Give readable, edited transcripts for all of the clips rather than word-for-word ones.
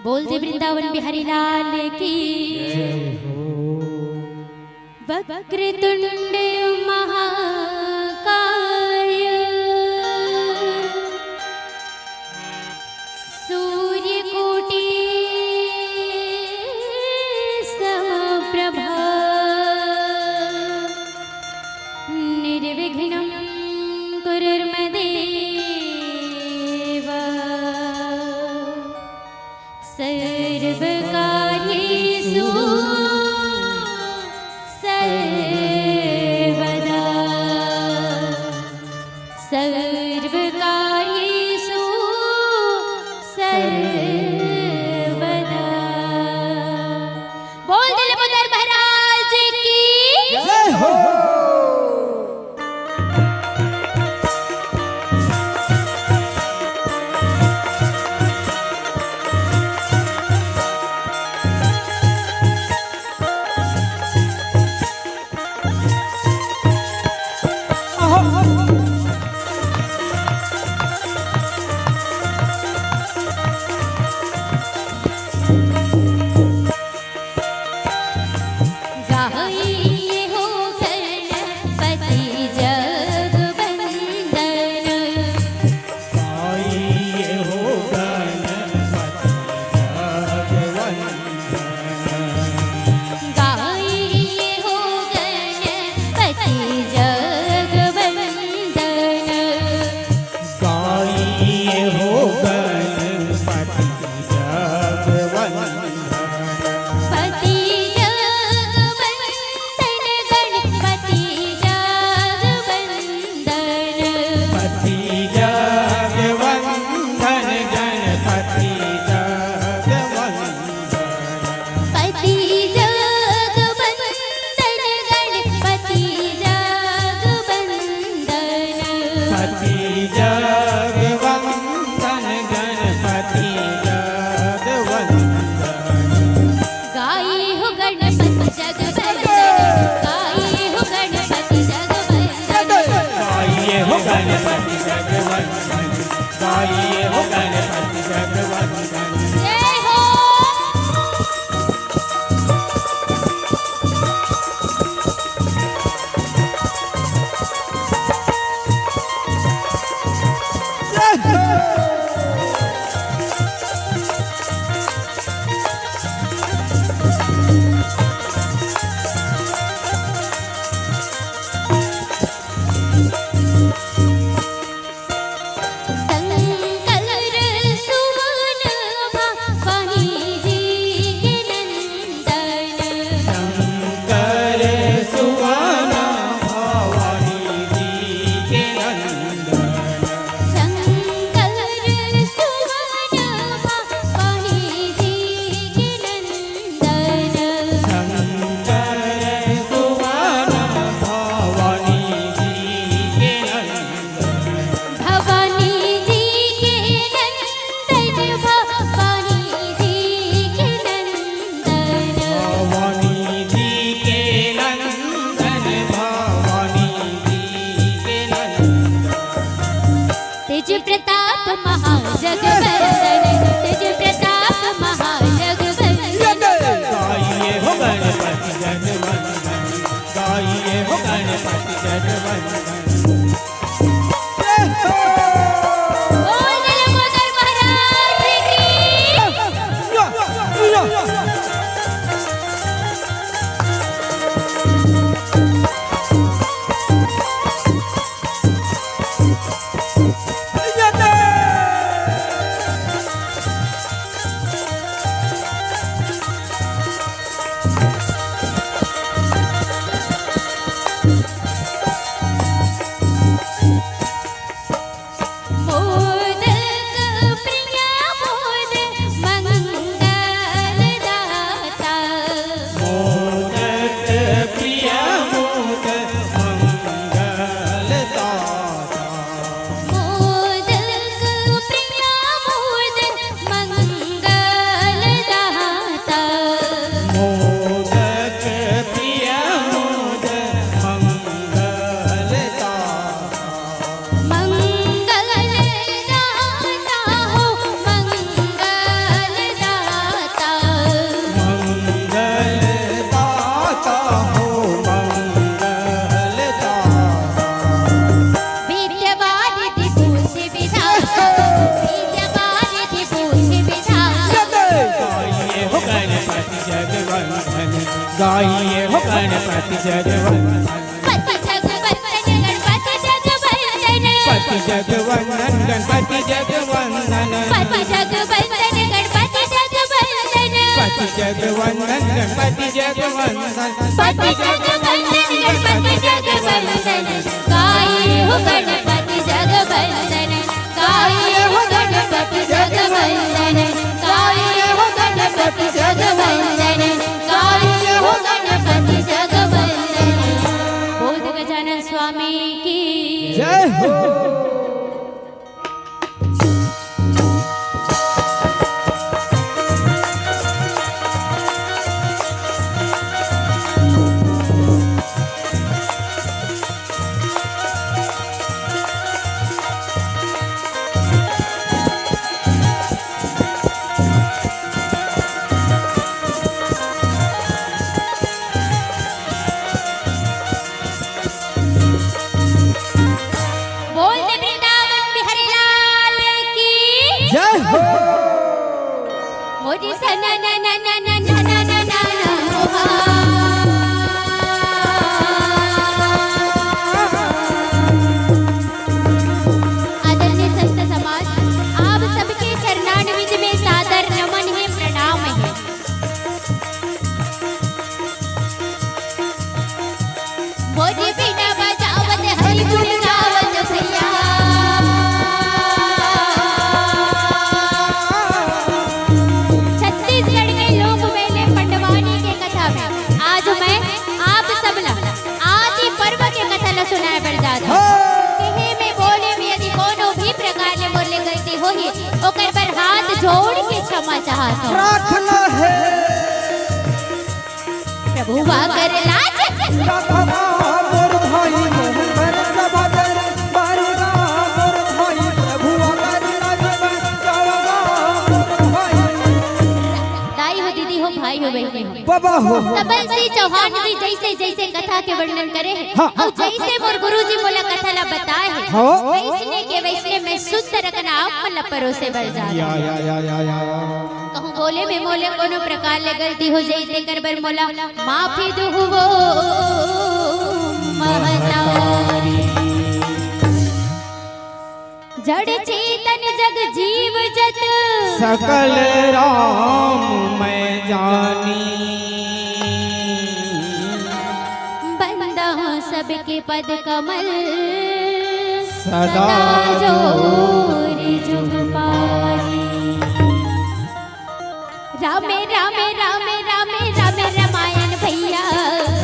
बोल दे वृंदावन बिहारी लाल की। वक्रतुंड महाकाय सूर्यकोटि समप्रभा निर्विघ्नं कुरुर्मदेव सर्वकार्येषु सर्वदा सर्वकार्येषु सर्वदा। बोल दिलबदर महाराज की जय हो। गणपति जगवंदन गाइए हो गणपति जगवंदन पति जगवंदन गणपति जगवंदन पति जगवंदन गणपति जगवंदन पति जगवंदन गणपति जगवंदन पति जगवंदन गणपति जगवंदन पति जगवंदन गणपति जगवंदन गाइए हो गणपति जगवंदन गाइए हो गणपति जगवंदन गाइए हो गणपति जगवंदन गाइए हो गणपति जगवंदन। बोध गजानन स्वामी की जय हो। मोदी सना ना ना ना ना ना ना ना ना आदरणीय संत समाज, आप सबके चरणारविंद में सादर नमन है, प्रणाम है। मोदी बिना बजावत हरि गुण गावत भैया सुनाए बरदादा कहे में बोले में यदि कोनो भी प्रकार ले बोले गलती होही ओकर पर हाथ जोड़ के क्षमा चाहत हो प्रार्थना है प्रभु वा कर लाज मोर भाई मोहन बर सभा दर बारीगा मोर भाई प्रभु वा कर लाज जावगा भाई दाई हो दीदी हो भाई हो बहनी हो बाबा हो सबल सिंह चौहान जी जैसे जैसे कथा के वर्णन करे है और जैसे मोर गुरुजी मोला कथा ला बताए है वैसने के वैसने में शुद्ध रखना आप मतलब परोसे बढ़ जाता या कहूँ बोले में मोले कोनो प्रकार ले गलती हो जाई ते कर बर मोला माफी दुहु वो महतारी जड़ चेतन जग जीव जत सकल राम मैं जानी बंदा सबके पद कमल सदा जोरी जुग पानी रामे रामे रामे रामे रामे रामायण भैया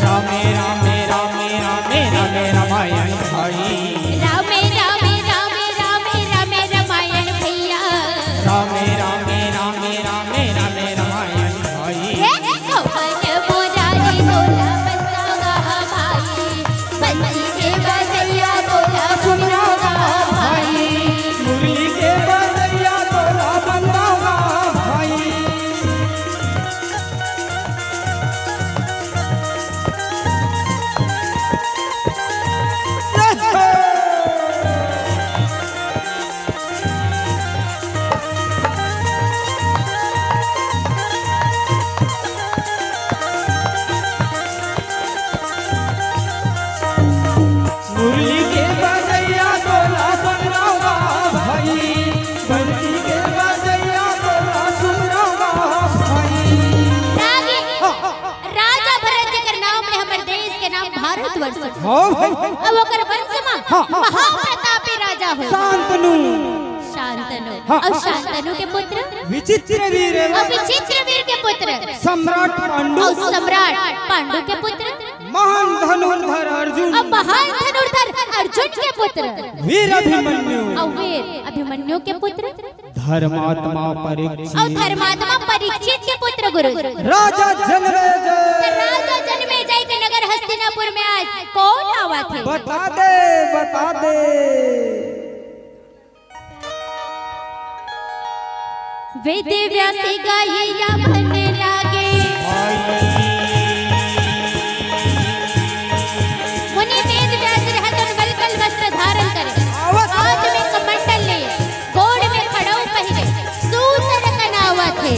रामे रामे रामे रामे रामे रामायण भाई रामे रामे रामे रामे रामे रामायण भैया रामे रामे रामे रामे रामे रामायण भाई कौन मोरारी बोला बंदागा भाई बंदी के बजैया बोला सुमरागा भाई मुरली के बजैया तोला बंदागा भाई मुरली के बजैया तोला बंदागा भाई बंसी के बजैया तोला सुमरागा भाई राजा भरत के नाम में हमर देश के नाम भारतवर्ष हां भाई अब ओकर वंश में महाप्रतापी राजा हो शांतनु और शांतनु के पुत्र विचित्र वीर और विचित्र वीर के पुत्र सम्राट पांडु और सम्राट पांडु के पुत्र महान धनुर्धर अर्जुन और महान धनुर्धर अर्जुन के पुत्र वीर अभिमन्यु और वीर अभिमन्यु के पुत्र धर्मात्मा और परीक्षित धर्मात्मा परीक्षित के पुत्र गुरु राजा जनमेजय राजा जन्मेजय के नगर हस्तिनापुर में आज कौन आवा थे बता दे वेद व्यास गाइया बनने लागे मुनि वेद व्यास रहतन वलकल वस्त्र धारण करे हाथ में कमंडल लिए गोड़ में खड़ाऊ पहने सूत रखनावा थे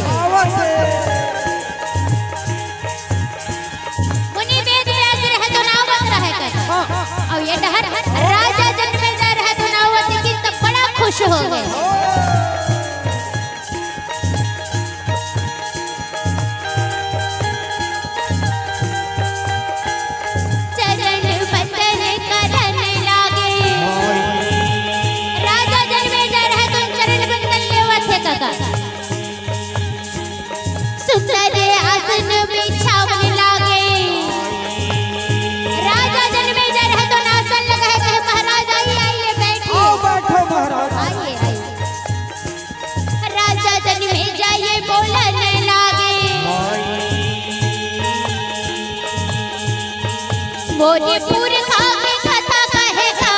मोरे पुरखा के कथा कहेगा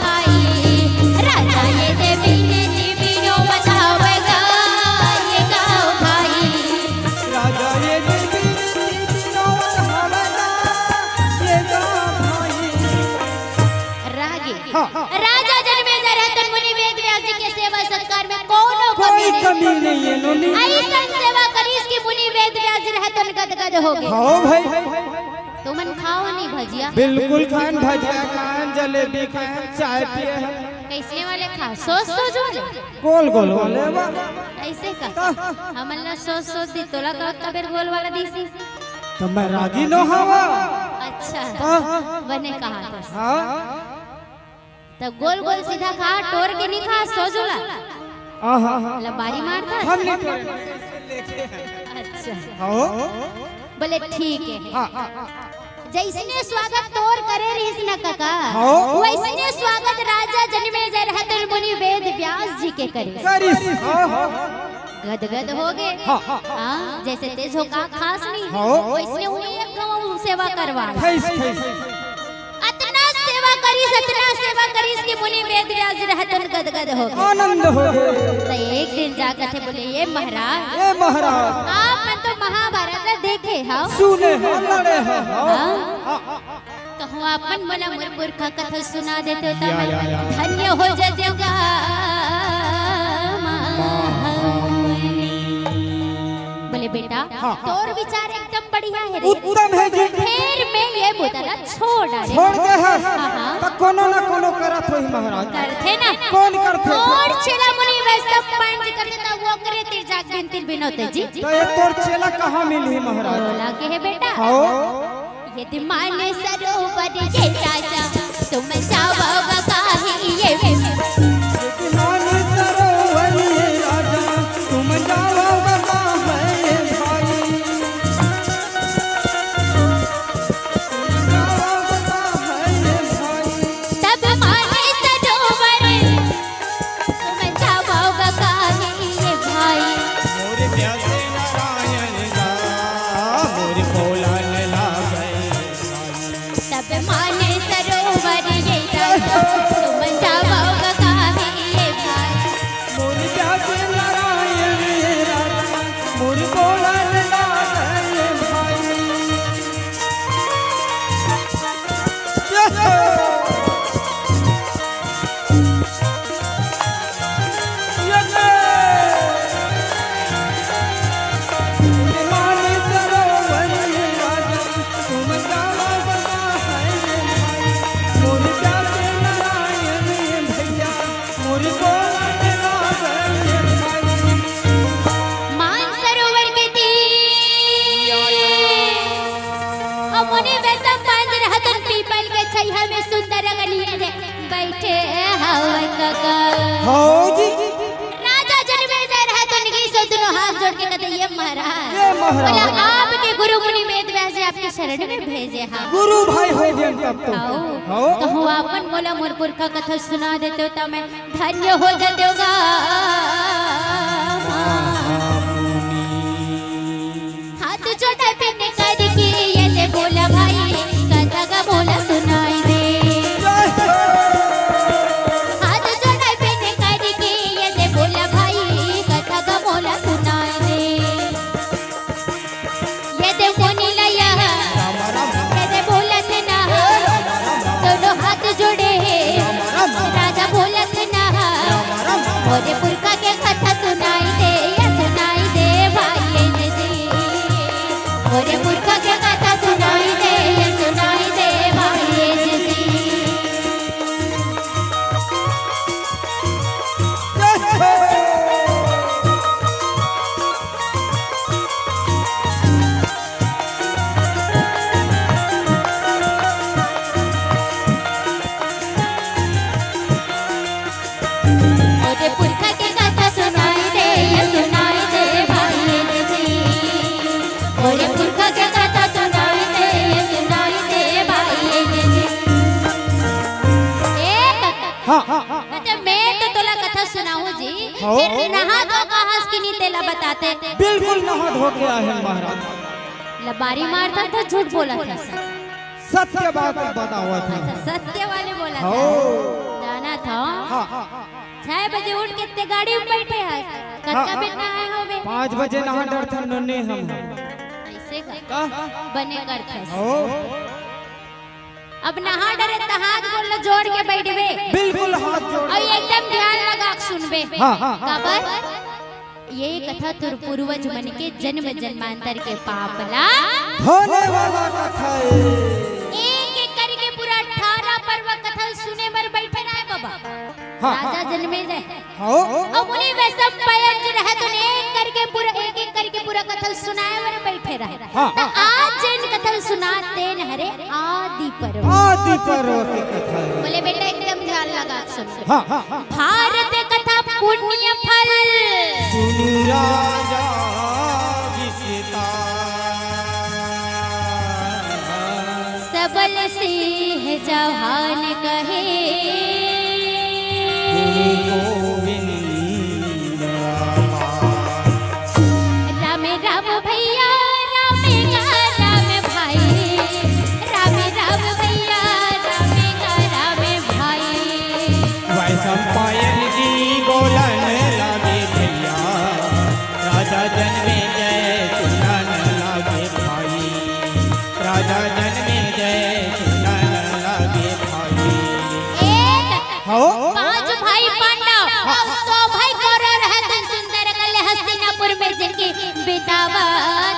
भाई राजा ये देवी ने दिविनो बतावेगा ये गाओ भाई राजा ये देवी दिनो बतावेगा ये गाओ भाई। रागे राजा जन्मेजय रहतन मुनि वेद व्यास जी के सेवा सत्कार में कोनो कोई कमी नहीं है नोनी। ऐसा सेवा करीस की मुनि वेद व्यास जी रहतन गदगद हो गए। खाओ भाई तुमन खाओ नहीं भजिया? बिल्कुल खान भजिया खान जलेबी खान चाय पिए हैं। कैसे वाले खाओ? सोच सोच वाले गोल गोल वाले बा ऐसे का हमन ना सोच सोच दी तोला का कबेर गोल वाला दीसी तो मैं रागी नो हवा। अच्छा बने कहा था हां तो गोल गोल सीधा खा टोर के नहीं खा सोजुला आहा लबारी मारता हम नहीं टोरे लेके अच्छा हां बोले ठीक है जैसने स्वागत तोर करे रहीस न काका वैसने स्वागत राजा जन्मेजय रहतन मुनि वेद व्यास जी के करे करिस गदगद हो गए। हां जैसे तेज हो का खास नहीं वैसने उन्हें एक गांव सेवा करवा अतना सेवा करीस कि मुनि वेद व्यास जी रहतन गदगद हो गए आनंद हो गए। तो एक दिन जाकर थे बोले ये महाराज आप मन तो महाभारत देखे हाँ सुने हैं लड़े हैं कहूँ अपन मोला मोर पुरखा कथा सुना देते हो तब धन्य हो जाऊंगा। बोले बेटा तोर विचार एकदम बढ़िया है रे उत्तम है जी। फिर मैं ये बोतला छोड़ दे है तो कोनो ना कोनो करत होई महाराज करते ना कौन करते और चला मुनि वैसा पंच करते ता वो करे तिर जाग बिन बिनोते जी तो ये तोर चेला कहां मिली महाराज? बोला के है बेटा यदि माने सरोवर ये राजा तुम जाओगा काहे ये यदि माने सरोवर ये राजा तुम जाओगा काहे भाई तब माने सरोवर तुम जाओगा काहे ये भाई मोरे प्यासे नारायण दा मोरे भोला लला गए तब माने सरोवर ये राजा तुम जाओगा काहे ये भाई मोरे प्यासे नारायण राजा मोरे भोला लला गए भाई। मानसरोवर के तीर मुनि वैसा पंच रहतन पीपल के छाया में सुंदर गलिए रे बैठे हवन काका जी राजा जन्मेजय रहतन की सो दोनों हाथ जोड़ के कहते ये महाराज बोला आपके गुरु मुनि वेद व्यास जी आपके शरण में भेजे हां गुरु भाई हो गए तब तो कहूँ अपन मोला मोर पुरखा कथा सुना देते हो तो मैं धन्य हो जाऊंगा। हाथ जोड़ा पिन करके ये ले बोला भाई कथा का बोला सुनाई दे हाथ जोड़ा पिन करके ये ले बोला भाई कथा का बोला सुनाई दे ये दे मुनि लया ये दे बोलत ना दोनों हाथ जोड़े राजा बोलत ना मोरे पुरखा के कथा सुनाई दे भाई ये दे मोरे पुरखा के कथा सुनाई दे भाई ये दे मोरे पुरखा के कथा सुनाई दे भाई ये दे मोरे पुरखा के कथा सुनाई दे भाई ये दे मतलब मैं तो तोला कथा सुनाऊं जी फिर नहा धो कहां की नी तेला बताते बिल्कुल नहा धो के आए हैं महाराज। लबारी मारता था झूठ बोला था सत्य बात बतावा था। अच्छा सत्य वाले बोला था। हो जाना था। हाँ 6 बजे उठ के ते गाड़ी में बैठे हैं। कत्ता बिना आए होवे। 5 बजे नहा डर था नन्हे हम। ऐसे का बने करते। हो अब नहा डरे तो हाथ बोल जोड़ के बैठबे। बिल्कुल हाथ जोड़ और एकदम ध्यान लगा के सुनबे। हाँ। काबर ये कथा तुर पूर्वज मन के जन्म जन्मांतर के पापला होने वाला कथा है। एक एक करके पूरा 18 पर्व कथा सुने बर बैठे रहे बाबा। राजा जन्मे जाए। हो अब उन्हें वैसा पयंज रहे तो एक करके पूरा कथा सुनाए बर बैठे रहे। तो आज जैन कथा सुनाते न हरे आदि पर्व की कथा है। बोले बेटा एकदम ध्यान लगा सुन। हाँ भारत कथा पुण्य फल सुनु राजा जिसता सबल सिंह जवान कहे गोविंद राम राम भैया राम भाई राम राम भैया राम भाई। वैसा पायल जी बोलन लगे भैया राजा जन्मे जय सुनन लगे भाई राजा जन्मे जय सुनन लगे भाई। हो 5 भाई पांडव और 100 भाई कौरव रहते सुंदर कल हस्तिनापुर में जिनकी बितावा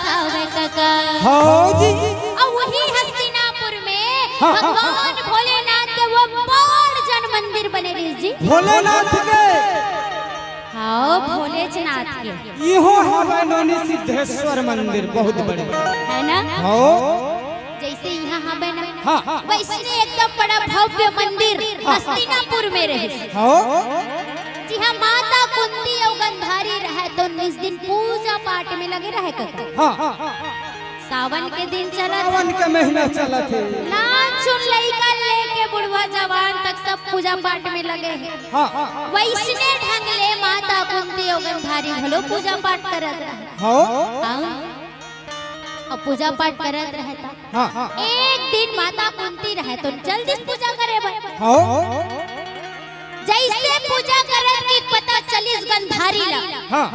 था वे काका। हो जी और वही हस्तिनापुर में भगवान भोलेनाथ के वो बड़ जन मंदिर बने ऋषि जी। भोलेनाथ के हाँ भोलेनाथ के इहो हवा नौनी सिद्धेश्वर मंदिर बहुत बड़े है ना। हो जैसे यहाँ हमें ना हाँ वैसे एकदम बड़ा भव्य मंदिर हस्तिनापुर में रहे। हो जी हाँ माता कुंती और गंधारी रहे तो इस दिन पूजा पाठ में लगे रहे काका। हाँ सावन के दिन चला सावन के महीना चला थे। नाचुन लइका लेके बुढ़वा जवान तक सब पूजा पाठ में लगे हैं। हाँ वैसने ढंग ले माता कुंती और गंधारी भलो पूजा पाठ करत रहे। हो और पूजा पाठ करत रहता। हाँ एक दिन माता कुंती रहे तो जल्दी से पूजा करे भाई। हो जैसे पूजा करत की पता चली गंधारी ला। हाँ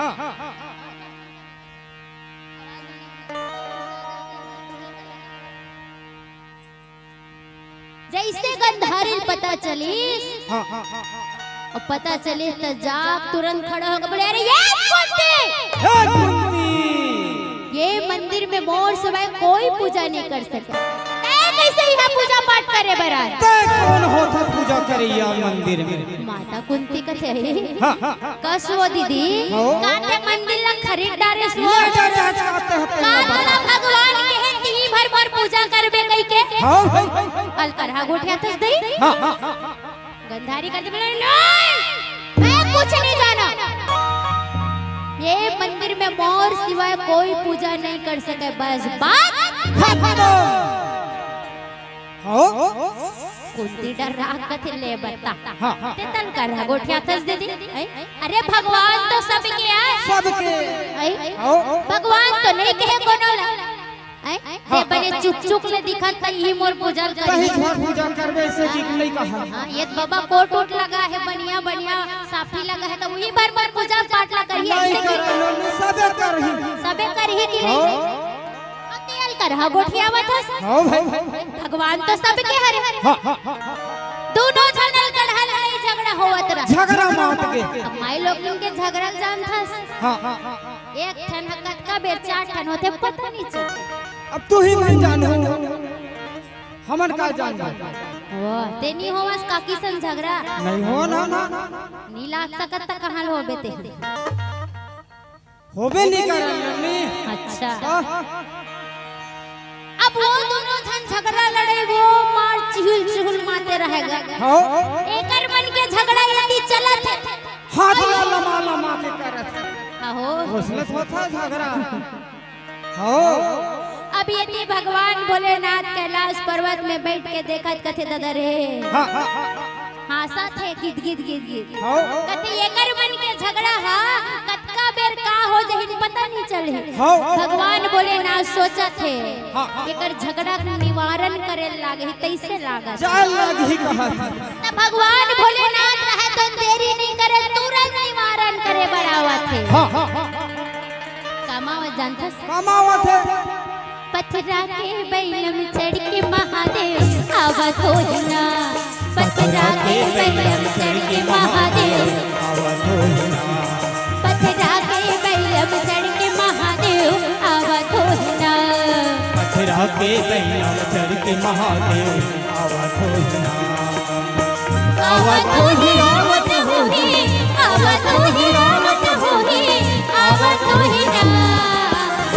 जैसे गंधारी पता चली हाँ और पता चले तो जाग तुरंत खड़ा होकर बोले अरे ये कुंती ये मंदिर में मोर सिवाय कोई पूजा नहीं कर सके। कैसे यहाँ पूजा पाठ करे बरार कौन होता पूजा करिया मंदिर में। माता कुंती कथे हाँ कसो दीदी काटे मंदिर ला खरीद डारे सो काला भगवान के है ती भर भर पूजा करबे कई के। हाँ कल करहा गोठिया तस दई। हाँ गंधारी करते बोले नहीं मैं कुछ नहीं जाना। ये मंदिर में मोर सिवाय कोई पूजा नहीं कर सके बस बात खत्म। हो कुंती डर रहा कथे ले बता हाँ ते तल कर गोठिया तस दे दी। अरे भगवान तो सबके है सबके हो भगवान तो नहीं कहे कोनो ला ते बने चुक चुक ले दिखत त ई मोर पूजा कहीं करी। घर पूजा करबे से ठीक नहीं कहा। हां ये बाबा कोट ओट लगा है बढ़िया बढ़िया साफी लगा है तो वही बार बार पूजा पाठ ला करिए नहीं ऐसे कर सबे करही सबे करही कि नहीं अतियल कर हा गोठियावत हस। हो भाई भगवान तो सबके हरे हाँ दोनों झगड़ल कढ़ा लड़ाई झगड़ा होवत रहा। झगड़ा मात के अब माई लोग इनके झगड़ा जान थस हाँ एक ठन हकत का बेर 4 ठन होते पता नहीं चल। अब तू ही मन जान हमन का जान वाह तेनी होवस काकी संग झगड़ा नहीं हो ना नीला सकत त कहां होबे ते होबे नहीं करनी। अच्छा अब वो दोनों जन झगड़ा लड़े वो मार चिहुल चिहुल मारते रहेगा। हो एकर मन के झगड़ा यदि चलत है हाथ लमा लमा के करत आहो घोषणत होता झगड़ा। हो अब यदि भगवान भोलेनाथ कैलाश पर्वत में बैठ के देखत कथे दादा रे हासा थे गिद गिद गिद गिद हो कथे एकर मन के झगड़ा हा कतका बेर का हो जहिन पता नहीं चले। भगवान बोले ना सोचा थे एकर झगड़ा के निवारण करे लागे तैसे लागा जान लगी कहा त भगवान भोलेनाथ रहे तो देरी नहीं करे तुरंत निवारण करे बढ़ावा थे। कमावा जानता कमावत है पथरा के बैलम चढ़ के महादेव आवत होना पथरा के बैलम चढ़ के महादेव पथरा के बैलम चढ़ के महादेव आवत होना पथरा के बैलम चढ़ के महादेव आवत होना आवत होही आवत होही आवत होही आवत होही आवत होही ना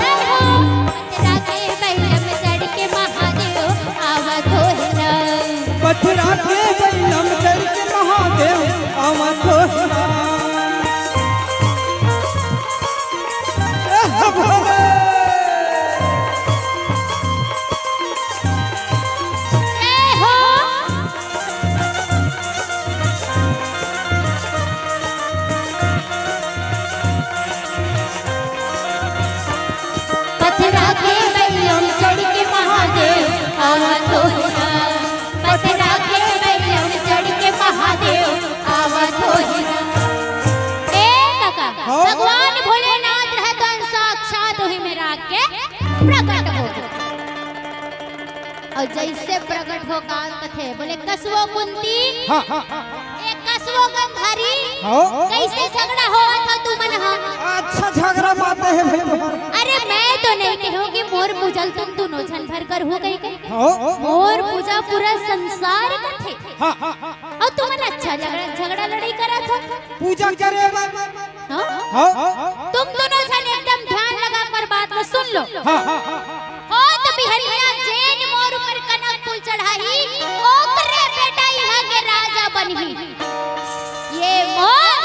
पथरा के बैलम चढ़ के महादेव आवत होना पथरा के बैलम चढ़ के महादेव आवत होना पथरा के बैलम चढ़ के महादेव आवत होना पथरा के बैलम चढ़ के महादेव आवत होना। ए काका भगवान भोलेनाथ रहतन साक्षात वही में राग के प्रकट हो और जैसे प्रकट हो का कथे बोले कसवो कुंती एक कसवो गंधारी कैसे झगड़ा हुआ था तू मन हा अच्छा झगड़ा मारते हैं भाई तुम्हारा अरे मैं तो नहीं कहूँगी मोर पूजल तुम दोनों छन भर कर हो गई मोर पूजा पूरा संसार का थे और तुम्हें अच्छा झगड़ा लड़ाई करा था पूजा करे तुम दोनों छन एकदम ध्यान लगा कर बात में सुन लो हो तो बिहनिया जैन मोर पर कनक फूल चढ़ाई ओकरे बेटा यहाँ के राजा बनही ये मोर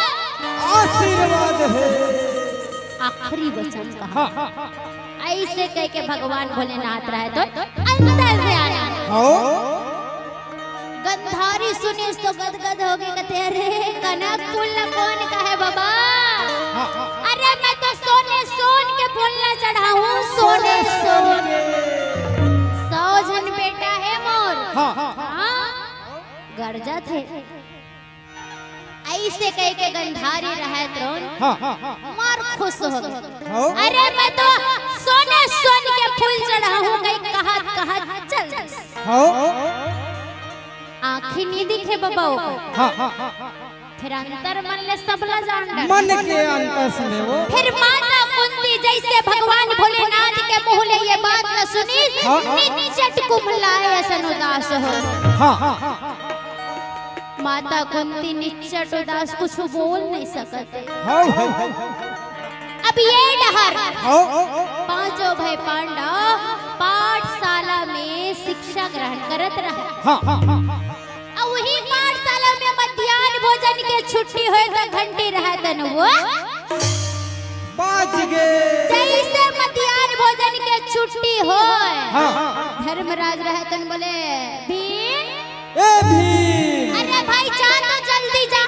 आशीर्वाद है आखिरी वचन कहा ऐसे कह के भगवान भोलेनाथ रहे तो अंदर से आना गंधारी सुनी तो गदगद हो गई कहते अरे कनक फूल कौन का है बाबा अरे मैं तो सोने सोन के फूल न चढ़ाऊं सोने सोन 100 जन बेटा है मोर गर्जा थे ऐसे कह के गंधारी रहे त्रोन मार खुश हो गए अरे मैं तो सोने सोन के फूल चढ़ाऊं गई कहा चल आँखी नहीं दिखे बाबा फिर अंतर मन ले सबला जान मन के अंतर से वो फिर माता कुंती जैसे भगवान भोलेनाथ के मुंह ले ये बात न सुनी निचट कुमलाए ऐसा उदास हो माता कुंती निचट उदास कुछ बोल नहीं सकते अब ये डहर पांचों भाई पांडव पाठशाला में शिक्षा ग्रहण करत रहे और वही पाठशाला में मध्याह्न भोजन के छुट्टी हुए तो घंटी रहतन वो बाज गए जैसे मध्याह्न भोजन के छुट्टी हो धर्मराज रहतन बोले भीम अरे भाई जा तो जल्दी जा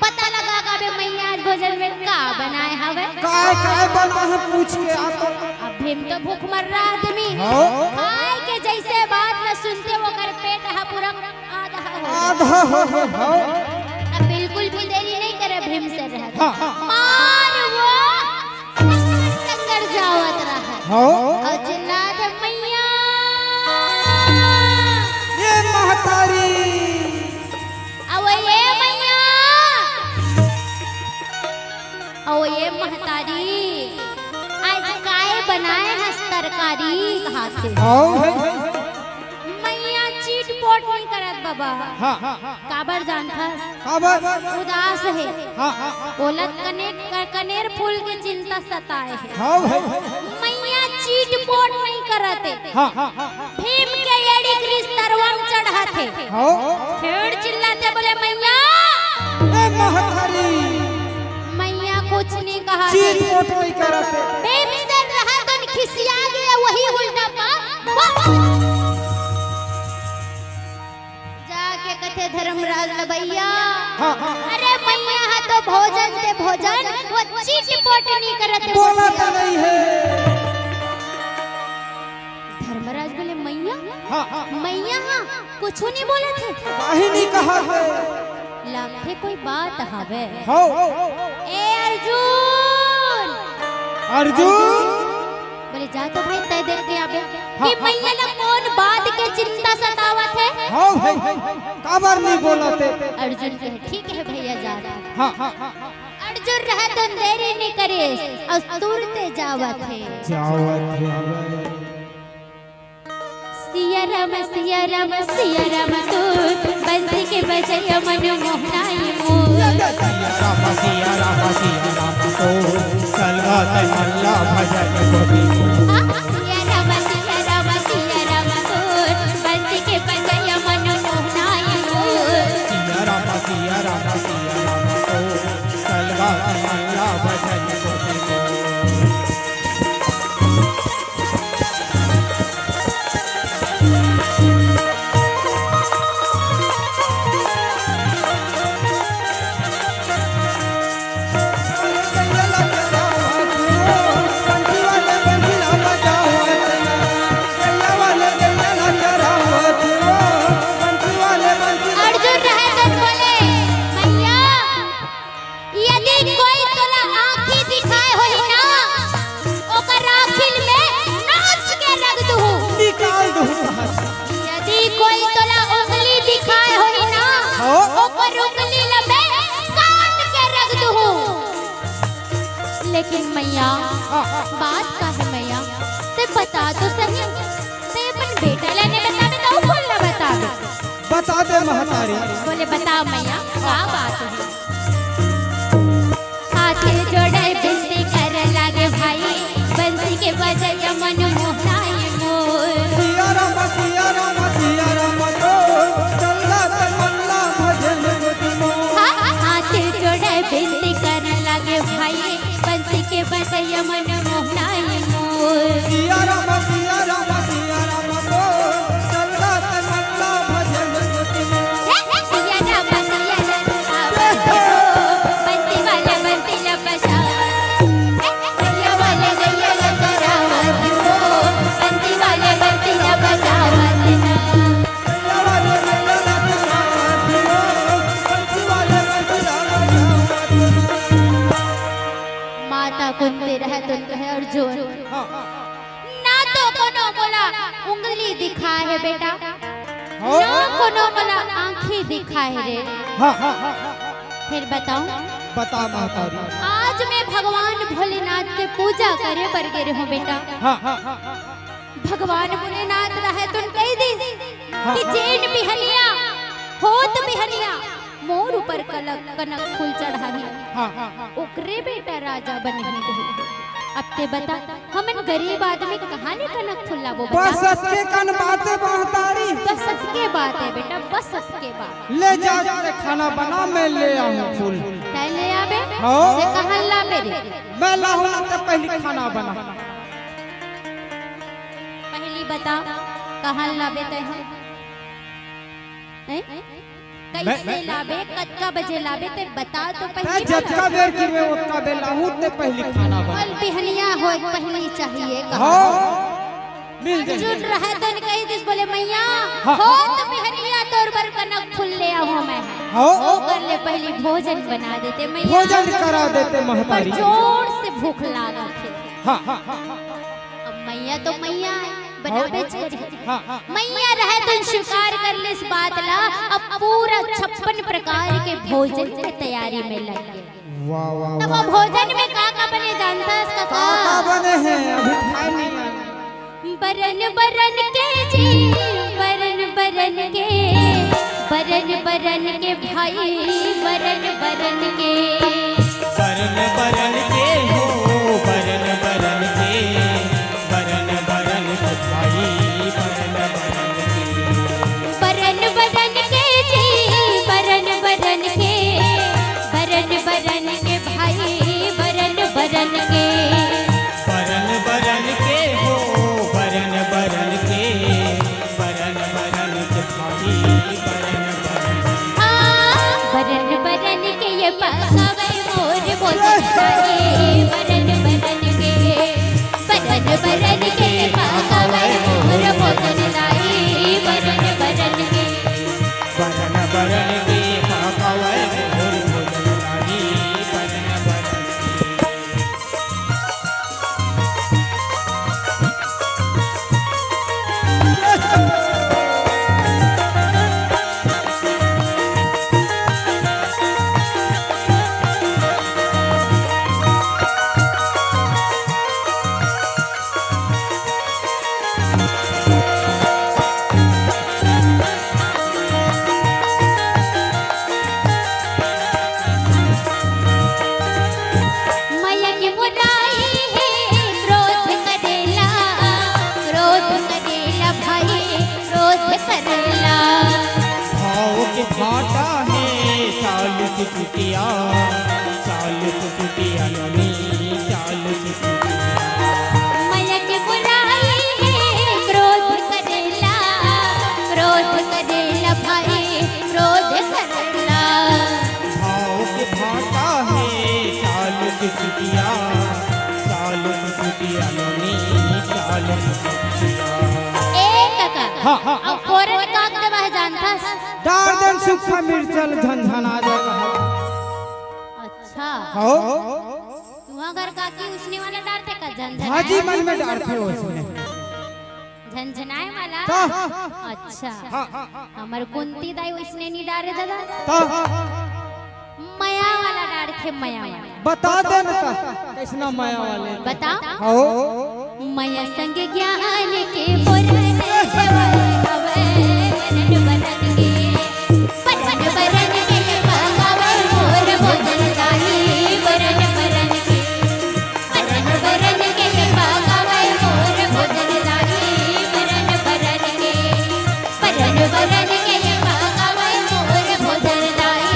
पता लगा का मैया आज भोजन में का बनाए हवे काय बना है पूछ के आ तो अब भीम तो भूख मर रहा आदमी खाए के जैसे बात न सुनते वो कर पेट हा पूरा आधा हो अब बिल्कुल भी देरी नहीं करे भीम से रह मार वो संगर जावत रहा और चिल्लात मैया ये महतारी अब ये मैया और ये महतारी आज काय बनाए हस तरकारी खाते मैया चीट पोट नहीं करत बाबा काबर जानता उदास है बोलत कनेर फूल की चिंता सताए है मैया चीट पोट नहीं करते भीम के एड़ी ग्रीस तरवन चढ़ाते फिर चिल्लाते बोले मैया मैया कुछ नहीं कहा चीट पोट नहीं करते भीम से रहा तो खिसिया गया वही उल्टा जाके कथे धर्मराज भैया अरे मैया तो भोजन दे भोजन वो चीट-पोट नहीं करत है। बोला तो नहीं है। धर्मराज बोले मैया हाँ मैया हाँ कुछ नहीं बोले थे। काहे नहीं कहा थे। लगते कोई बात हवे। हो ए अर्जुन अर्जुन बोले जा तो भाई तय देख के आबे कि मैया ना कौन बात के चिंता सतावत है। हो भाई काबर नहीं बोला थे। अर्जुन कहे ठीक है भैया जा रहा। हाँ अर्जुन रहा तो देरी नहीं करे और तुरते जावत है। जावत है। सिया राम तू बंसी के बजय मन मोहनाई मोर। सिया राम तो सलवा तल्ला भजन गोपी सिया राम तू बंसी के बजय मन मोहनाई मोर। सिया राम तो सलवा तल्ला भजन गोपी लेकिन मैया बात का है मैया ते बता तो सही ते अपन बेटा लाने बतावे तो बोल ना बतावे। बता दे महतारी। बोले बता मैया क्या बात है। हाथ जोड़े बिनती कर लागे भाई बंसी के बजय मन मोहनाई मोर। सिया राम तो सलवा तल्ला भजन गोपी मोर। हाथ जोड़े बिनती कर लागे भाई बंसी के बजय मन मोहनाई मोर। सिया राम तो सलवा तल्ला भजन गोपी मोर। सिया राम बंसी वाला बंसी ला बजाओ। गैया वाले गैया ला चरावत हो बंसी वाले बंसी ला बजावत ना। माता कुंती रह तुम कहे अर्जुन ना तो कोनो बोला उंगली दिखा है बेटा ना कोनो बोला आंखें दिखाए रे। फिर बताऊं बता महतारी। आज मैं भगवान भोलेनाथ के पूजा करे पर गिर हूँ बेटा। भगवान भोलेनाथ रहे तुम कह दी कि जैन बिहनिया होत बिहनिया मोर ऊपर कनक फूल चढ़ाही ओकरे बेटा राजा बने गए। अब ते बता हमन गरीब आदमी कहाँ ने कनक फूल लाबो बता। बस सबके कन बातें महतारी। बस सबके बात है बेटा बस सबके बात। ले जा खाना बना मैं ले आऊँ फूल। तै ले आबे हाँ। से कहाँ लाबे रे। मैं लाऊँ ना तो पहले खाना बना। पहली बता कहाँ लाबे तै हम कैसे लाबे कत्का बजे लाबे ते बता तो पहले। जत्का देर की मैं उतना दे लाऊँ ते पहले खाना बना। कल बिहनिया हो पहली चाहिए मिल जाए। जुट रहा तन कही दिस बोले मैया हो तो बिहनिया तोर पर कनक फूल ले आऊं मैं। ओ कर ले पहले भोजन बना देते मैया। भोजन करा देते महतारी। जोर से भूख लागा थे। अब मैया तो मैया बनावे करी मैया रहे तो स्वीकार कर ले इस बात ला। अब पूरा 56 प्रकार के भोजन की तैयारी में लग गए। वाह वाह तब वो भोजन में का बने जानता है इसका का बने हैं अभी खाए नहीं आए। बरन बरन के जी बरन बरन के भाई बरन बरन के बरन बरन के हो बरन बरन के बरन बरन के भाई बरन बरन के जी बरन बरन के भाई बरन बरन के बरन बरन के हो बरन बरन के भाई बरन बरन के ये पकावे करेला भाव के भाटा है चालीस चुटिया नी चालीस चुटिया। माया के बुराई है क्रोध करेला भाई क्रोध करेला भाव के भाटा है चालीस चुटिया नी चालीस चुटिया। ए काका हाँ हाँ अब फोरन काक दवा जानता डाल देन सूखा मिर्चल झनझना जा कहा। अच्छा हो तू अगर काकी उसने वाला डालते का भाजी झंझनाए मन में डालते हो उसमें झंझनाए वाला तो अच्छा हाँ हमर कुंती दाई उसने नहीं डाले दादा तो माया वाला डाल के माया वाला बता दे न ता कैसना माया वाले बता हो माया संग ज्ञान के पुरन सेवाए हवे बरन के बरन के पावे मोर भोजन दाई बरन के पावे मोर भोजन दाई बरन के पावे मोर भोजन दाई।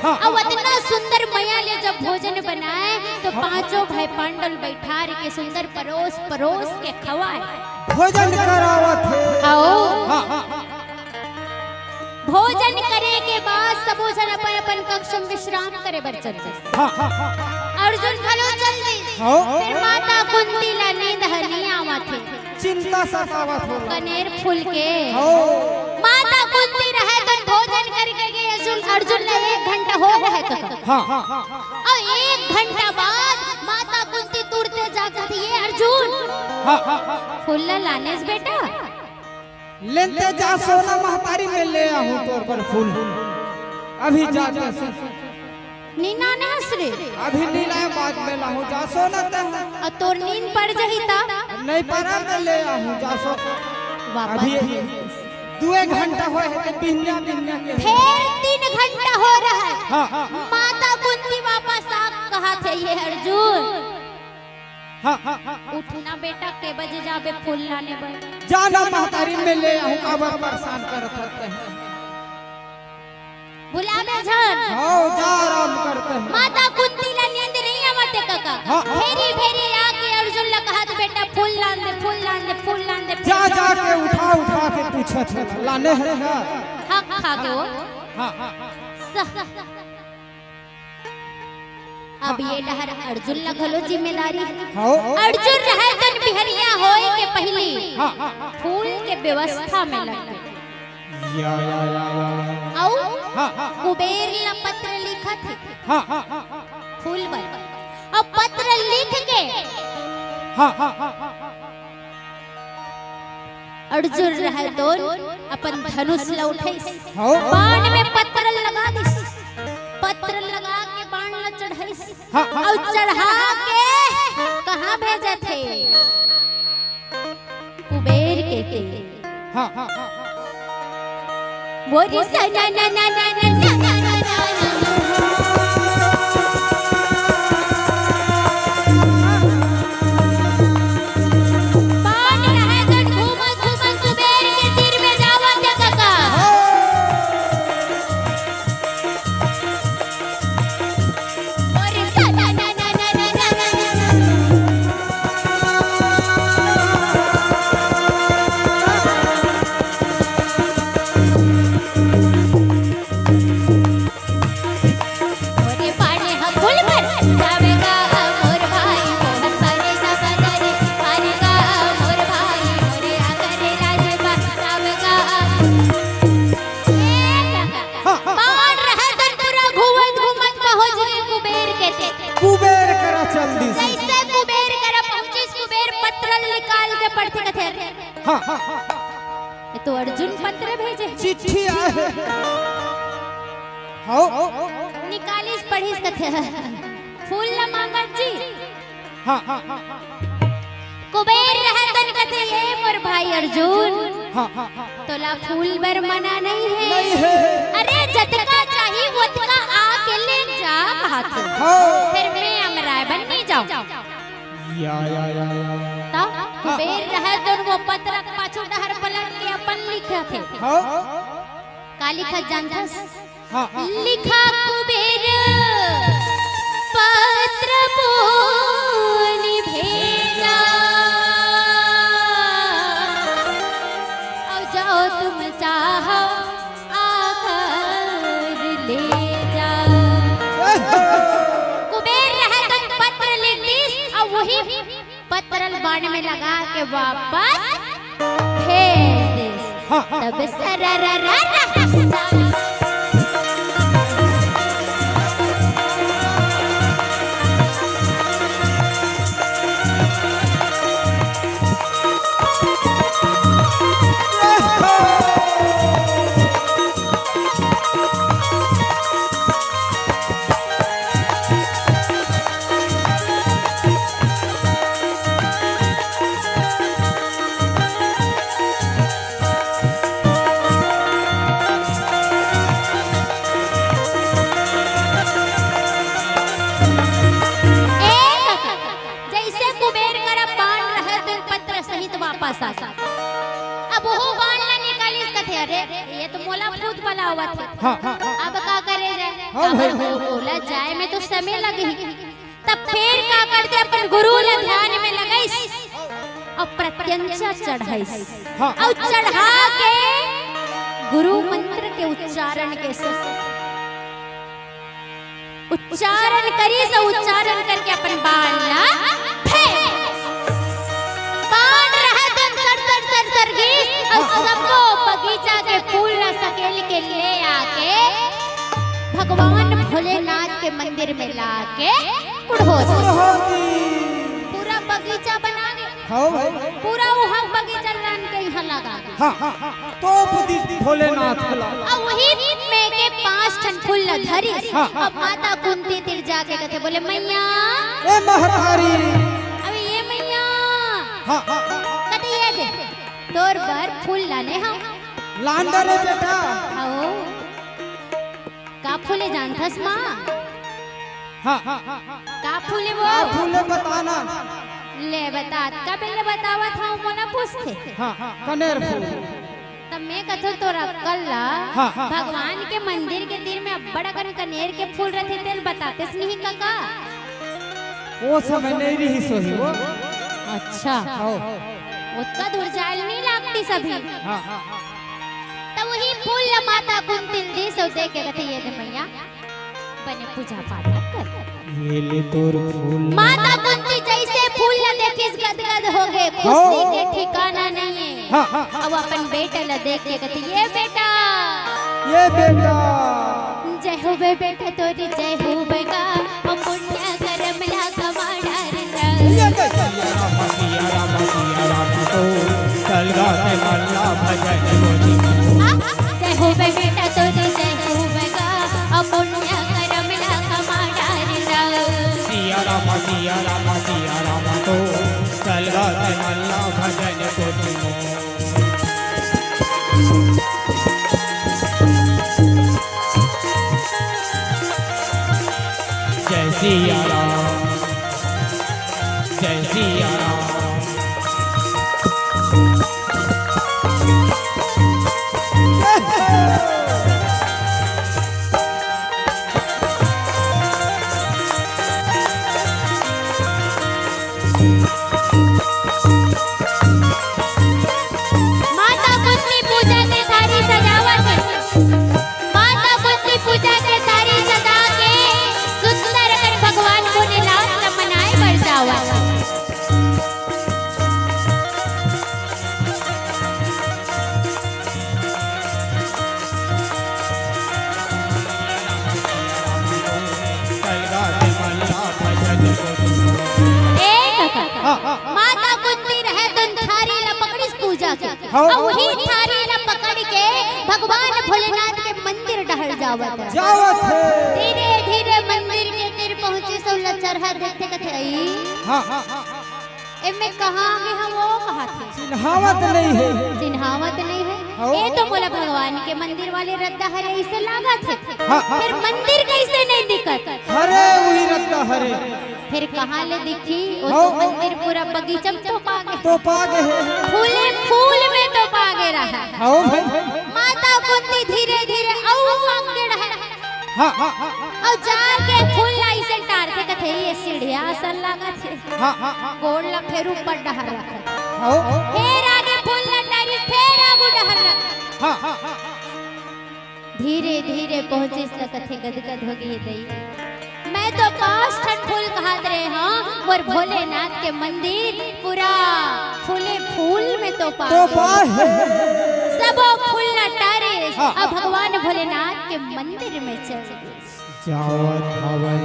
अब इतना सुंदर मैया ले जब भोजन बनाए तो पांचों भाई पांडव बैठार के सुंदर परोस के खवाए भोजन करावत है। आओ हाँ भोजन करे के बाद सब जन अपन अपन कक्ष में विश्राम करे बर चल गए। हाँ अर्जुन खलो चल गई हो फिर माता कुंती ला नींद हनिया माथे चिंता सतावत हो कनेर फूल के हो माता कुंती रहे तो भोजन करके गए अर्जुन ने 1 घंटा हो रहा तो हाँ और 1 घंटा बाद माता कुंती तुरते जाकर ये अर्जुन हाँ फूल लाने से बेटा लेते जा सोना महतारी में ले आऊं तोर पर फूल अभी जाते से नीना ने हंसरे अभी नीला बाद में लाऊं जा सोना ते और तोर नींद पड़ जाही ता नहीं परा में ले आऊं जा सो वापस अभी 2 घंटा होए है तो बिन्या के फिर 3 घंटा हो रहा है हाँ माता कुंती वापस आ कहा थे ये अर्जुन हाँ उठना बेटा के बजे जाबे फूल लाने बर जाना महतारी में ले आऊं काबर परेशान करत होते हैं बुलावे झन हो जा आराम करते हैं माता कुंती ला नींद नहीं आवते काका हाँ। फेरी आके अर्जुन ला कहा बेटा फूल लान दे जा के उठा के पूछत है लाने है ना हक खा के वो हाँ अब ये डहर अर्जुन ला घलो जिम्मेदारी है हो अर्जुन रहे तन बिहरिया होए के पहली हाँ फूल के व्यवस्था में लग गए या औ हाँ कुबेर ला पत्र लिखा थे हाँ फूल पर अब पत्र लिख के हाँ अर्जुन रहे तो अपन धनुष ला उठे हो बाण में पत्र लगा दिस पत्र लगा के बाण ला चढ़ाइस हाँ और चढ़ा के कहाँ भेजे थे कुबेर के हाँ बोरी सा ना ना ना ना ना ना ना ना बाण रहे तो घूमत कुबेर के तीर में जावा दे काका बोरी सा ना ना ना ना ना ना मोरे पाने हम फूल पर जावेगा मोर भाई मोर सारे सबदरे पानेगा मोर भाई मोरे आकरे राजबा जावेगा बाण रहे तन पूरा घूमत पहुंच गए कुबेर के ते कुबेर करा चल दी जैसे कुबेर करा पहुंचे कुबेर पत्र निकाल के पढ़ते कथे हाँ ये तो अर्जुन पत्र भेजे चिट्ठी आए हो निकालिस पढ़िस कथे फूल न मांगत जी हाँ कुबेर रहे तन कथे ये मोर भाई अर्जुन हाँ तोला फूल बर मना नहीं नहीं है है अरे जतका चाहिए उतका आके ले जा हाथ हो फिर मैं अमराय बन नहीं जाऊं या तो कुबेर रहे तो वो पत्र पाछू डहर पलट के अपन लिखा थे। हाँ का लिखा जानथस? हाँ लिखा कुबेर पत्र बोली भेजा, और जाओ तुम चाहो आकर ले जाओ। कुबेर रहे तो पत्र लिख दी और वही पत्र बाण में लगा के वापस भेज दे। तब सररररर अब वो बाण ला निकाली कथे। अरे ये तो मोला खुद वाला हुआ था। अब का करे रे? अगर बोला जाए में तो समय लगे। तब फिर का करते अपन गुरु ला ध्यान में लगाइस और प्रत्यंचा चढ़ाइस और चढ़ा के गुरु मंत्र के उच्चारण के उच्चारण करी से उच्चारण करके अपन बाण ला सबको बगीचा के फूल न सकेल के ले आके भगवान भोलेनाथ के मंदिर में लाके पूरा बगीचा बना दे। हाँ भाई पूरा वहाँ बगीचा लान के यहाँ लगा दे। तो भोलेनाथ और वही में के 5 ठन फूल धरी। अब माता कुंती तिर जाके कहते बोले मैया ए महतारी, अबे ये मैया कहते ये दे तोर बर फूल लाने हम लांडा रे बेटा। आओ का फूले जानथस माँ? का फूले वो? फूले बताना। ले बता कब ले बतावा था मोला पूछते। कनेर फूल। तब मैं कथो तोरा कल्ला भगवान के मंदिर के तीर में बड़ा कनेर के फूल रहते तेल बतातेस नहीं काका? वो समय नहीं रही सोही वो। अच्छा उतना दूर जाल नहीं लागती सभी। तो वही फूल माता कुंती दी सो दे के कहते ये दे मैया बने पूजा पाठ कर। ये ले तोर फूल। माता कुंती जैसे फूल न देखिस गदगद हो गए, खुशी के ठिकाना नहीं है। अब अपन बेटा ला देख के कहते ये बेटा जय हो बे बेटा तोरी जय हो बेगा ओ पुण्य कर्म ला कमाड़ा रे। जय हो बे बेटा तोरी जय हो बेगा ओ पुण्य कर्म ला कमाड़ा रे। सिया राम तो चलगा ते मल्ला भजन को जय सिया राम जय सिया राम। माता कुंती पूजा के सारी सजावट, माता कुंती पूजा के सारी सजा के सुंदर कर भगवान को निलास मनाए बरसावा। माता कुंती रहे तुम थारी ला पकड़िस पूजा के और वही थारी ला पकड़ के भगवान भोलेनाथ के मंदिर डहर जावत है। धीरे धीरे मंदिर के तीर पहुंचे सो लचरहा देखते कथे आई एमे कहां आगे हम वो कहा थे चिन्हावत नहीं है। चिन्हावत नहीं है। ये तो बोला भगवान के मंदिर वाले रद्दा हरे ऐसे लागा थे। फिर मंदिर कैसे नहीं दिखत? हरे वही रद्दा हरे फिर कहाँ ले दिखी वो हाँ। तो मंदिर पूरा बगीचा में तो पागे तो पागे है फूले फूल में तो पागे रहा हाँ भाई माता कुंती धीरे धीरे आगे रहा हाँ हाँ हाँ और जाके फूल लाई से टार के कथे ये सीढ़िया सन लगा थे हाँ हाँ गोड़ ला फिर ऊपर डहर रखा हाँ फिर आगे फूल ला डारी फिर आगे डहर रखा हाँ हाँ हाँ धीरे धीरे पहुंचे इस कथे गदगद हो गई दई मैं तो 5 टन फूल कहात रहे हाँ और भोलेनाथ के मंदिर पूरा फूले फूल में तो पा तो पागे सब फूल न टारे हाँ। अब भगवान भोलेनाथ के मंदिर में चल गए जावत हवै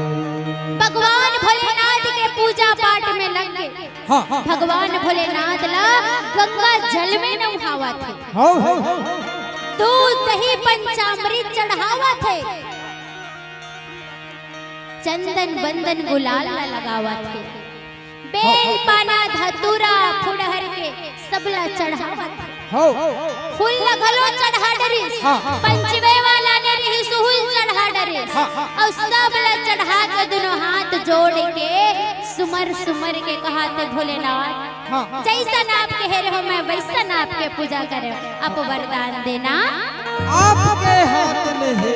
भगवान भोलेनाथ के पूजा पाठ में लग गए हाँ हाँ भगवान भोलेनाथ ला गंगा जल में नहावा थे हाँ हाँ हाँ दूध दही पंचामृत चढ़ावा थे चंदन बंदन गुलाल ला लगावा थे बेल पाना धतूरा फुड़हर के सबला चढ़ावा थे हाँ फूल लगलो चढ़ा डरिस हाँ, हाँ। पंचवे वाला ने रही सुहुल चढ़ा डरिस हाँ, हाँ। और सब ला चढ़ा के दोनों हाथ जोड़ के सुमर सुमर के कहा थे भोलेनाथ हाँ, हाँ। जैसा नाप के रहो मैं वैसा नाप के पूजा करे आप वरदान देना आपके हाथ में है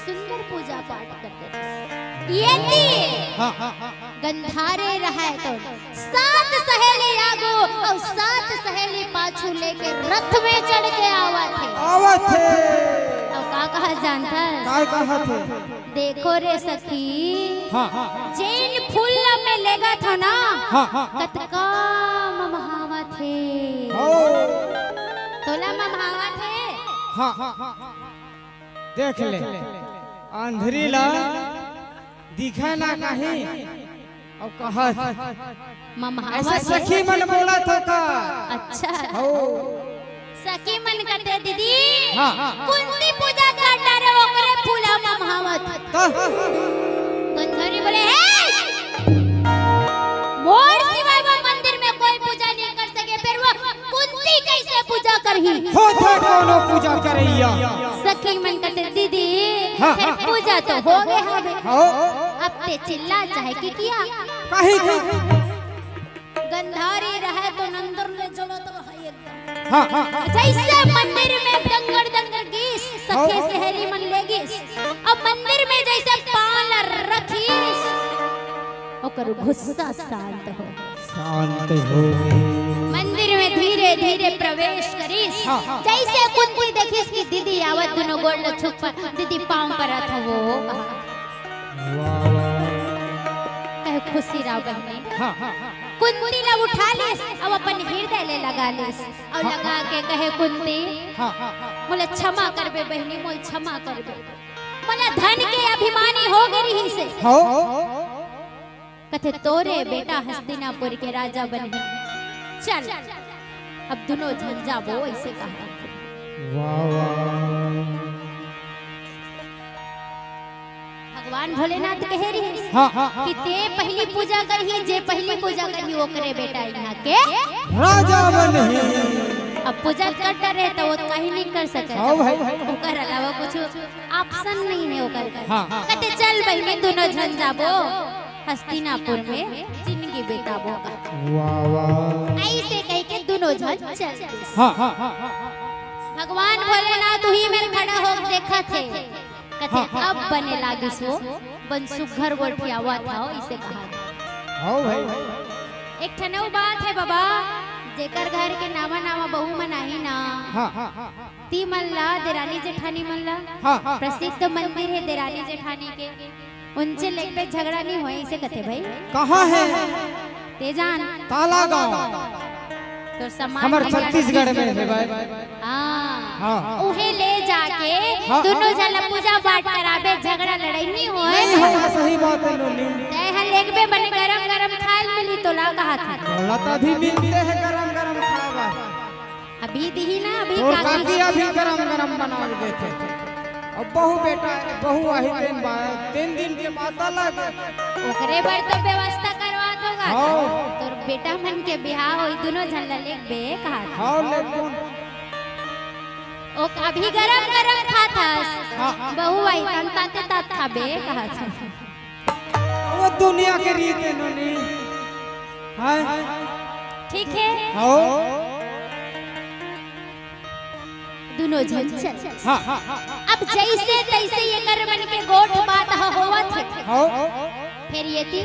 सुंदर पूजा पाठ करते यदि हाँ हाँ हाँ गंधारे रहा तो 7 सहेली आगो और 7 सहेली पाछू लेके रथ में चढ़ के आवा थे आवत है तो का कहा जानता काय कहा थे देखो रे सखी हाँ हाँ जैन फूल में लेगा था ना हाँ हाँ कतका ममहावा थे तोला ममहावा थे हाँ हाँ हाँ देख ले आंधरी ला दिखा ना कहीं और कहा ममहावा ऐसा थे सखी मन बोला था का अच्छा हो सखी मन करते दीदी हाँ, हाँ। कुंती पूजा करता रे ओकरे फूला ममहावा थे का गंधारी बोले हे मोर सिवाय वो मंदिर में कोई पूजा नहीं कर सके फिर वो कुंती कैसे पूजा करही हो था कोनो पूजा करैया सखी मन कहते दीदी हाँ, फिर हाँ। पूजा तो हो गए हवे हो अब ते चिल्ला चाहे कि किया कहीं का गंधारी रहे तो नंदर ले चलो तो है एकदम हाँ हाँ हाँ जैसे मंदिर में दंगर दंगर गीस सखी सहेली मन लेगीस अब मंदिर में जैसे पाल रखीस ओकर गुस्सा शांत हो शांत हो गए मंदिर में धीरे धीरे प्रवेश करीस हाँ, हाँ। जैसे कुंती देखीस कि दीदी आवत दोनों गोड़ छुप पर दीदी पांव पर था वो वाह वाह कहे खुशी राव बहने हाँ हाँ हाँ कुंती ला उठा लेस अब अपन हृदय ले लगा लेस और लगा के कहे कुंती हाँ हाँ हाँ मोला क्षमा करबे बहनी मोल क्षमा करबे मोला धन के अभिमानी हो गई ही से हो कथे तोरे बेटा हस्तिनापुर के राजा बने चल अब दोनों झंझा वो ऐसे कहा वाह वाह भगवान भोलेनाथ कहे रही हाँ हाँ हाँ कि ते पहली पूजा करही जे पहली पूजा करही वो करे बेटा यहाँ के राजा बने अब पूजा करता रहे तो वो कहीं नहीं कर सके हाँ भाई। ओकर अलावा कुछ ऑप्शन नहीं है ओकर हाँ, हाँ। कहते चल बहनी दोनों झन जाबो हस्तिनापुर में जिंदगी बिताबो वाह वाह ऐसे कह के दोनों झन चल दिए। हाँ हाँ हाँ भगवान भोलेनाथ ही में खड़ा हो देखा थे कहते अब बने लागे सो बन सुघर गोठिया हुआ था इसे कहा हाँ भाई एक ठनऊ बात है बाबा जेकर घर के नावा नावा बहू मनाही ना हाँ हाँ हाँ ती मल्ला देरानी जेठानी मल्ला हाँ हाँ प्रसिद्ध मंदिर है देरानी जेठानी के उनसे लेग पे झगड़ा नहीं हुआ इसे कहते भाई कहाँ है तेजान ताला गाँव तो सामान हमारे भैया- छत्तीसगढ़ में है भाई हाँ हाँ उहे ले जाके हाँ। दोनों जन पूजा पाठ कराबे झगड़ा लड़ाई नहीं होए नहीं है सही बात है लोली तैहा लेगबे बने गरम गरम खाए मिली तो ला कहा था बोला तो अभी मिलते हैं गरम गरम खावा अभी दी ना अभी और काकी काकी अभी गरम गरम बना के देते अब बहू बेटा बहू आई 3 दिन के बाद अलग ओकरे बर तो व्यवस्था करवा दोगा हाँ। तोर बेटा मन के बियाह होई दोनों झन ला लेगबे कहा था हाँ लेकिन ओ अभी गरम गरम खाथस हाँ। बहू आई तंता के तात खाबे कहा था वो दुनिया के रीत इन्होंने है। ठीक है हो दोनों जन चल। हाँ अब जैसे तैसे ये कर मन के गोठ बात होवा थे। हो फिर ये थी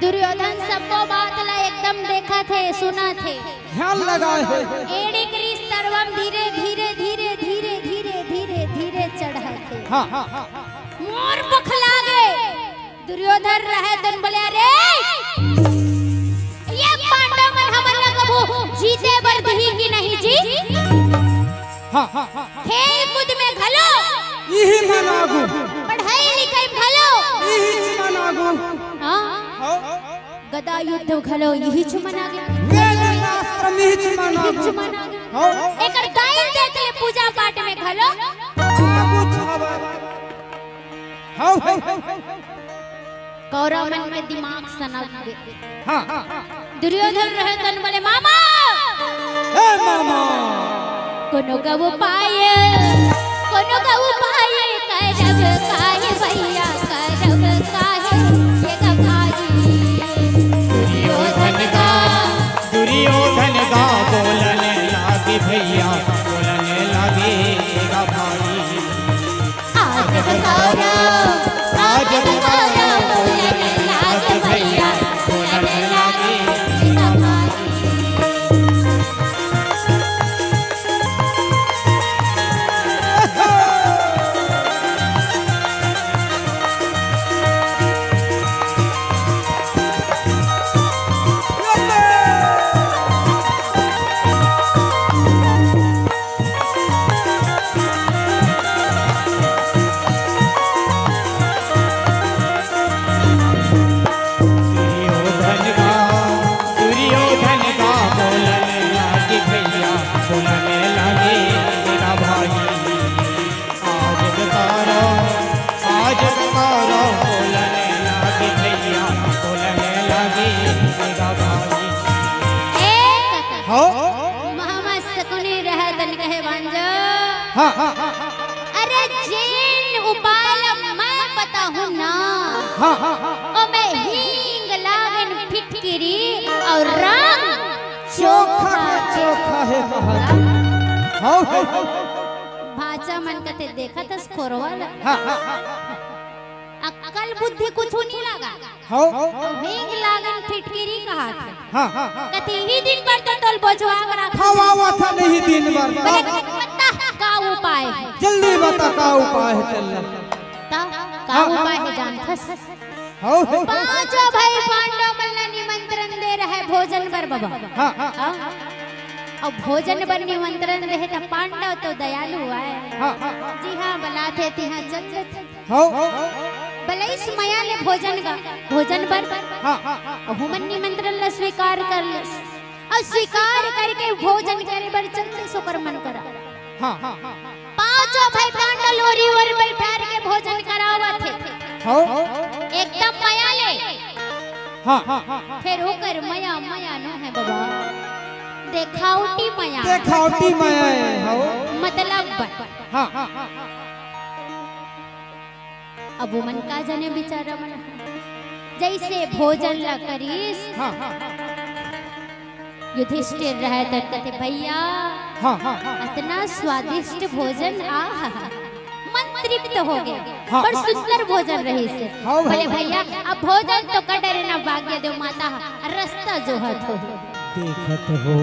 दुर्योधन सबको बात ला एकदम देखा थे सुना थे। ध्यान लगाए है। एड़ी क्रिस तरवम धीरे धीरे धीरे धीरे धीरे धीरे धीरे चढ़ा थे। हाँ मोर बखला गए दुर्योधन रहे तन बोले अरे ये पांडव मन हमन लगबो जीते बर दही की नहीं जी। हाँ खेल कूद में घलो यही मनागु पढ़ाई लिखाई में घलो यही मनागु। हाँ गदा युद्ध घलो यही चुमन आगे वेद शास्त्र में ही मनागु। चुमन आगे हो एकर दाइन देख ले पूजा पाठ में घलो आगु छावर। हो कौरव मन में दिमाग सनक दे। हाँ दुर्योधन रहे तन बोले मामा हे मामा कोनो गव पाए करब काहे भैया करब काहे ये गवाई। दुर्योधन का बोलने लागे भैया बोलने लागे भाई। आज बताओ आज बताओ बोलने लागे भैया बोलने लागे गवाई। अरे जिन उपाय मैं बताऊं ना ओ मैं हींग लागन फिटकिरी और रंग चोखा चोखा है हो भाषा मन कते देखा तस खोरवाला अक्कल बुद्धि कुछ नहीं लगा हो हींग लागन फिटकिरी कहा था कते ही दिन पर तो तोल बोझवा करा खवावा था नहीं दिन भर। बता का उपाय जल्दी बता का उपाय है चलना ता का उपाय है जानथस हो पांचों भाई पांडव मल्ला निमंत्रण दे रहे भोजन पर बाबा। अब भोजन पर निमंत्रण दे तो पांडव तो दयालु है। जी हाँ बुलाते तिहा चलते हो बलैस माया ले भोजन पर हुमन निमंत्रण ला स्वीकार कर ले और स्वीकार करके भोजन करे बर चलते सोकर मन करा। पांचों भाई पांडव लोरी और बैठा के भोजन करावा थे एकदम माया ले। फिर होकर माया माया नो है बाबा देखावटी माया है हो मतलब अब वो मन का जाने बेचारा मन जैसे भोजन ला करीस युधिष्ठिर रहे तो कहते भैया इतना स्वादिष्ट भोजन मन तृप्त हो गया पर सुंदर भोजन रही से बोले भैया अब भोजन तो कटरे ना भाग्य दो माता रास्ता जो हाथ हो देखत हो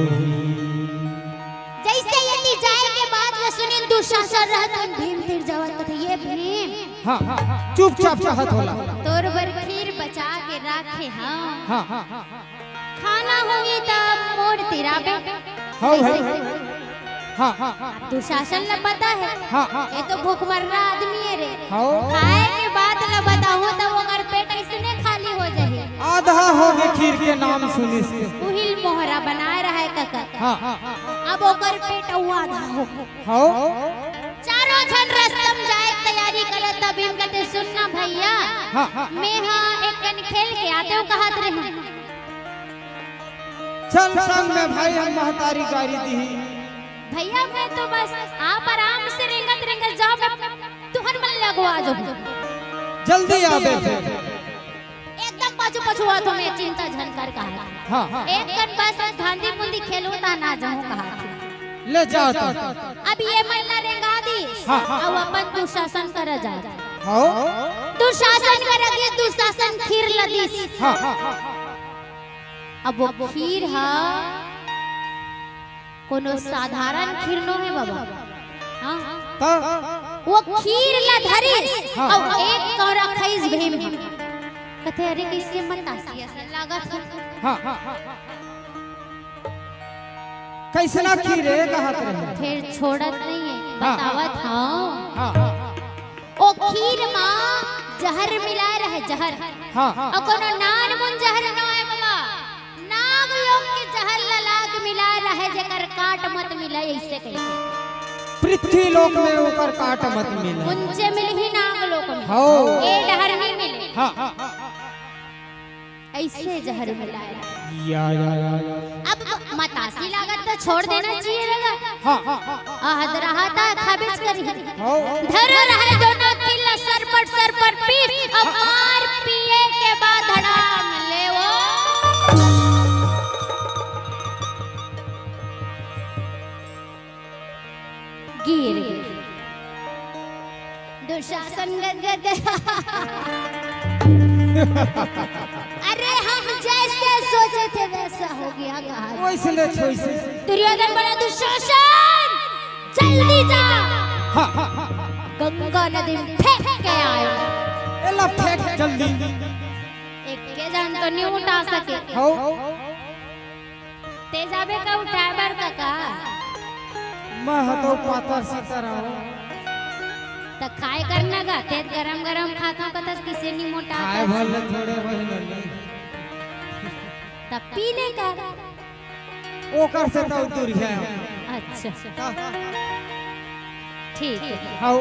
जैसे यदि जाए के बाद में सुनील दुशासन रहता भीम फिर जावत कहते ये भीम चुपचाप चाहत होला तोर बर खीर बचा के रखे हां खाना होगी तब मोर तिराबे दुशासन ला पता है ये तो भूखमर्रा आदमी है रे खाए के बाद ला बताऊं तब अगर पेट इसने खाली हो जाए आधा हो गए खीर के नाम सुनी से उहिल मोहरा बनाए रहा है काका अब ओकर पेट आधा हो चारों जन रस्तम जाए तैयारी करे तब इन कहते सुनना भैया मैं एक कन खेल के आते हो कहत रहे चल संग में भाई हम महतारी गाड़ी दी भैया मैं तो बस आप आराम से रेंगत जाओ तुहन मन लगवा दो जल्दी आवे फिर एकदम पाछू पछुआ तो मैं चिंता झनकर कहा हाँ एक कन बस धांधी मुंदी खेलू ता ना जाऊं कहा ले जाओ तो अब ये मल्ला रेंगा दी हाँ, अब अपन दुशासन कर जा हाँ दुशासन कर दिए दुशासन खीर लदीस हाँ अब वो खीर हा कोनो साधारण खीर नो है बाबा हाँ तो वो खीर ला धरी हाँ, और एक कौरा खईस भीम कथे अरे किसी मत आसी ऐसा लागत हाँ कैसना खीरे कहत रहे फिर छोड़त नहीं है हाँ, बतावत हाँ हाँ ओ खीर माँ जहर मिलाए रहे जहर हाँ और कोनो नान मुन जहर न है बाबा नाग लोग के जहर ललाग मिलाए रहे जेकर काट मत मिले ऐसे कहते पृथ्वी लोक में ऊपर काट मत मिले उनसे मिल ही नाग लोग में हो ए डहर नहीं मिले हाँ ऐसे जहर मिलाए रहे या अब मतासी लागत तो छोड़ देना चाहिए लगा हाँ आहद रहा था खाबिज करी हो धर रहे दोनों किला सर पर पीठ अब मार पिए के बाद धड़ाम ले वो गिर दुशासन गद अरे हम जैसे सोचे थे वैसा हो गया कहा वैसे ले छोइसे दुर्योधन बोला दुशासन जल्दी जा हाँ गंगा नदी में फेंक के आयो एला फेंक जल्दी एक के जान तो नहीं उठा सके हो तेजाबे का उठाए बार का मैं हतो पातर सीतर आओ तो खाए करना गा ते गरम गरम खाता का तस किसे नहीं मोटा आए भले थोड़े बहिन तब पीने का ओकर से तो दूर है अच्छा ठीक है हाउ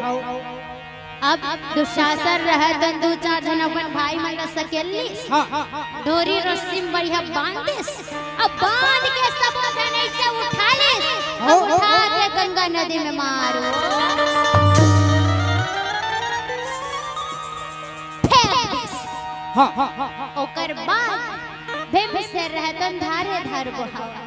अब दुशासन रहे दंदू चार जन अपन भाई मन का सकेली हाँ डोरी रस्सी में बढ़िया बांध दे अब बांध के सब जन ऐसे उठा ले अब उठा के गंगा नदी में मारो हाँ ओकर बाद भीम से रहतन धारे धर बहावा